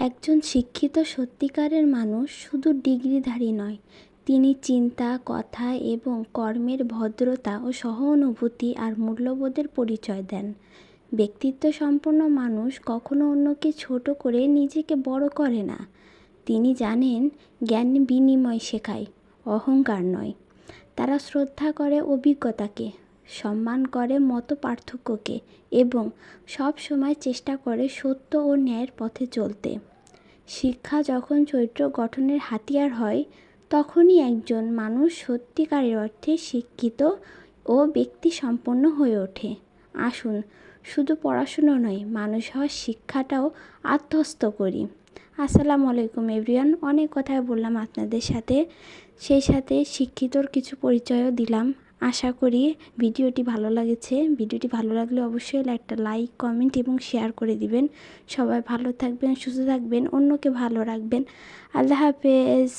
একজন শিক্ষিত সত্যিকারের মানুষ শুধু ডিগ্রিধারী নয়, তিনি চিন্তা, কথা এবং কর্মের ভদ্রতা ও সহানুভূতি আর মূল্যবোধের পরিচয় দেন। ব্যক্তিত্ব সম্পন্ন মানুষ কখনো অন্যকে ছোট করে নিজেকে বড় করে না। তিনি জানেন জ্ঞান বিনিময় শেখায়, অহংকার নয়। তারা শ্রদ্ধা করে অভিজ্ঞতাকে, সম্মান করে মত পার্থক্যকে এবং সব সময় চেষ্টা করে সত্য ও ন্যায়ের পথে চলতে। শিক্ষা যখন চরিত্র গঠনের হাতিয়ার হয়, তখনই একজন মানুষ সত্যিকারের অর্থে শিক্ষিত ও ব্যক্তি সম্পন্ন হয়ে ওঠে। আসুন শুধু পড়াশুনো নয়, মানুষ হওয়ার শিক্ষাটাও আত্মস্থ করি। আসসালামু আলাইকুম এভরিওয়ান। অনেক কথাই বললাম আপনাদের সাথে, সেই সাথে শিক্ষিতর কিছু পরিচয়ও দিলাম। আশা করি ভিডিওটি ভালো লেগেছে। ভিডিওটি ভালো লাগলে অবশ্যই একটা লাইক, কমেন্ট এবং শেয়ার করে দিবেন। সবাই ভালো থাকবেন, সুস্থ থাকবেন, অন্যকে ভালো রাখবেন। আল্লাহ হাফেজ।